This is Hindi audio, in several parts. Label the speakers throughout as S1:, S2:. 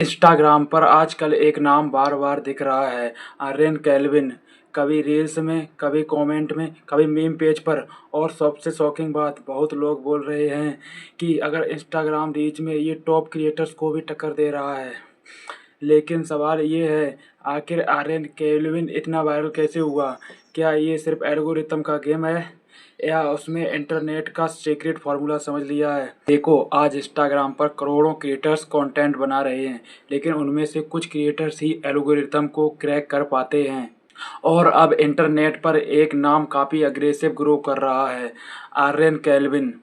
S1: इंस्टाग्राम पर आजकल एक नाम बार-बार दिख रहा है, आर्यन केल्विन। कभी रील्स में, कभी कमेंट में, कभी मीम पेज पर और सबसे शॉकिंग बात, बहुत लोग बोल रहे हैं कि अगर इंस्टाग्राम रीच में ये टॉप क्रिएटर्स को भी टक्कर दे रहा है। लेकिन सवाल ये है, आखिर आर्यन केल्विन इतना वायरल कैसे हुआ? क्या ये सिर्फ एल्गोरिथम का गेम है या उसमें इंटरनेट का सीक्रेट फार्मूला समझ लिया है? देखो, आज इंस्टाग्राम पर करोड़ों क्रिएटर्स कंटेंट बना रहे हैं, लेकिन उनमें से कुछ क्रिएटर्स ही एल्गोरिथम को क्रैक कर पाते हैं। और अब इंटरनेट पर एक नाम काफ़ी अग्रेसिव ग्रो कर रहा है, आर्यन केल्विन।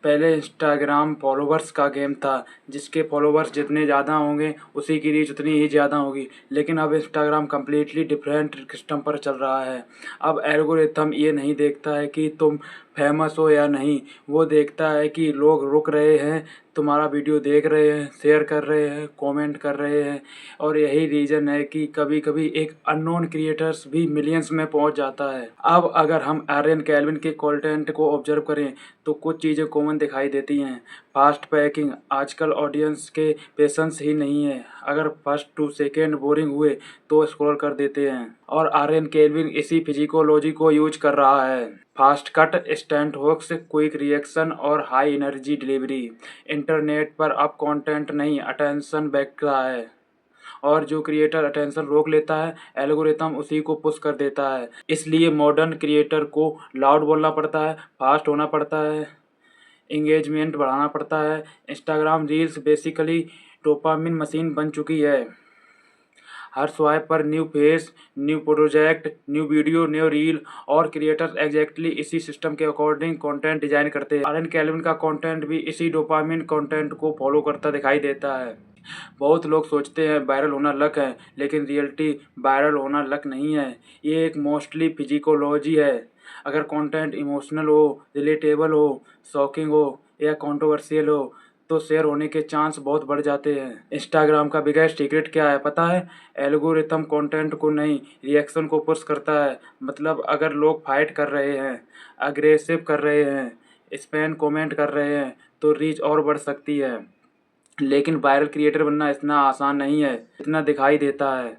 S1: पहले इंस्टाग्राम फॉलोवर्स का गेम था, जिसके फॉलोवर्स जितने ज़्यादा होंगे उसी की रीच उतनी ही ज़्यादा होगी। लेकिन अब इंस्टाग्राम कम्प्लीटली डिफरेंट सिस्टम पर चल रहा है। अब एल्गोरिथम ये नहीं देखता है कि तुम फेमस हो या नहीं, वो देखता है कि लोग रुक रहे हैं, तुम्हारा वीडियो देख रहे हैं, शेयर कर रहे हैं, कमेंट कर रहे हैं। और यही रीज़न है कि कभी-कभी एक अननोन क्रिएटर्स भी मिलियंस में पहुंच जाता है। अब अगर हम आर्यन केल्विन के कंटेंट को ऑब्जर्व करें तो कुछ चीज़ें कॉमन दिखाई देती हैं। फास्ट पैकिंग, आजकल ऑडियंस के पेशेंस ही नहीं है। अगर फर्स्ट 2 सेकेंड बोरिंग हुए तो स्क्रॉल कर देते हैं। और आर्यन केल्विन इसी फिजिकोलॉजी को यूज कर रहा है। Fast cut, instant hooks, quick reaction और हाई एनर्जी डिलीवरी। इंटरनेट पर अब कंटेंट नहीं, अटेंशन बिकता है। और जो क्रिएटर अटेंशन रोक लेता है, एल्गोरिथम उसी को पुश कर देता है। इसलिए मॉडर्न क्रिएटर को लाउड बोलना पड़ता है, फास्ट होना पड़ता है, एंगेजमेंट बढ़ाना पड़ता है। Instagram reels basically dopamine machine बन चुकी है। हर स्वाइप पर new face, new project, new video, new reel. और क्रिएटर्स एग्जैक्टली इसी सिस्टम के अकॉर्डिंग कंटेंट डिजाइन करते हैं। आर्यन केल्विन का कंटेंट भी इसी डोपामिन कंटेंट को फॉलो करता दिखाई देता है। बहुत लोग सोचते हैं वायरल होना लक है, लेकिन रियलिटी वायरल होना लक नहीं है। ये एक मोस्टली फिजिकोलॉजी है। अगर कंटेंट इमोशनल हो, रिलेटेबल हो, शॉकिंग हो या कंट्रोवर्शियल हो तो शेयर होने के चांस बहुत बढ़ जाते हैं। इंस्टाग्राम का बिगेस्ट सीक्रेट क्या है पता है? एल्गोरिथम कंटेंट को नहीं, रिएक्शन को पुश करता है। मतलब अगर लोग फाइट कर रहे हैं, अग्रेसिव कर रहे हैं, स्पैम कमेंट कर रहे हैं तो रीच और बढ़ सकती है। लेकिन वायरल क्रिएटर बनना इतना आसान नहीं है जितना दिखाई देता है।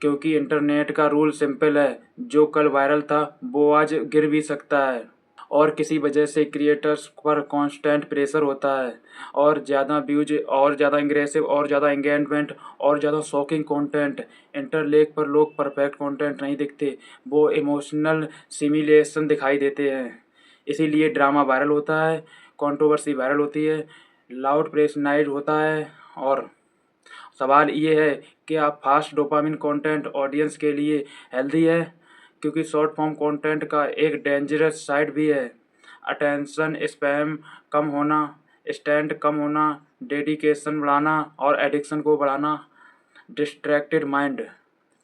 S1: क्योंकि इंटरनेट का रूल सिंपल है, जो कल वायरल था वो आज गिर भी सकता है। और किसी वजह से क्रिएटर्स पर कांस्टेंट प्रेशर होता है। और ज़्यादा व्यूज, और ज़्यादा इंग्रेसिव, और ज़्यादा एंगेजमेंट, और ज़्यादा शॉकिंग कंटेंट। इंटरलेक पर लोग परफेक्ट कंटेंट नहीं दिखते, वो इमोशनल सिमुलेशन दिखाई देते हैं। इसीलिए ड्रामा वायरल होता है, कंट्रोवर्सी वायरल होती है, लाउड प्रेशनाइज होता है। और सवाल ये है कि आप फास्ट डोपामिन कंटेंट ऑडियंस के लिए हेल्दी है? क्योंकि शॉर्ट फॉर्म कंटेंट का एक डेंजरस साइड भी है। अटेंशन स्पैम कम होना, स्टैंड कम होना, डेडिकेशन बढ़ाना और एडिक्शन को बढ़ाना, डिस्ट्रैक्टेड माइंड।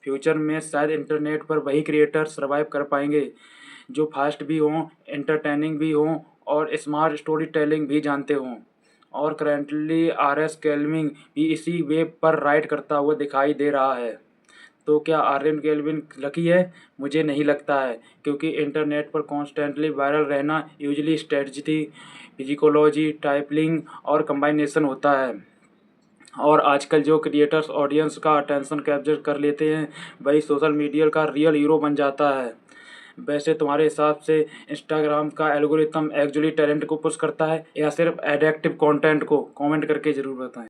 S1: फ्यूचर में शायद इंटरनेट पर वही क्रिएटर सर्वाइव कर पाएंगे जो फास्ट भी हों, एंटरटेनिंग भी हों और स्मार्ट स्टोरी टेलिंग भी जानते हों। और करंटली आर.एस. केल्विन भी इसी वेब पर राइड करता हुआ दिखाई दे रहा है। तो क्या आर्यन केल्विन लकी है? मुझे नहीं लगता है, क्योंकि इंटरनेट पर कॉन्स्टेंटली वायरल रहना यूजली स्ट्रेटजी, फिजिकोलॉजी, टाइपलिंग और कम्बाइनेशन होता है। और आजकल जो क्रिएटर्स ऑडियंस का अटेंशन कैप्चर कर लेते हैं, वही सोशल मीडिया का रियल हीरो बन जाता है। वैसे तुम्हारे हिसाब से इंस्टाग्राम का एल्गोरिथम एक्चुअली टैलेंट को पुश करता है या सिर्फ एडिक्टिव कंटेंट को? कमेंट करके ज़रूर बताएं।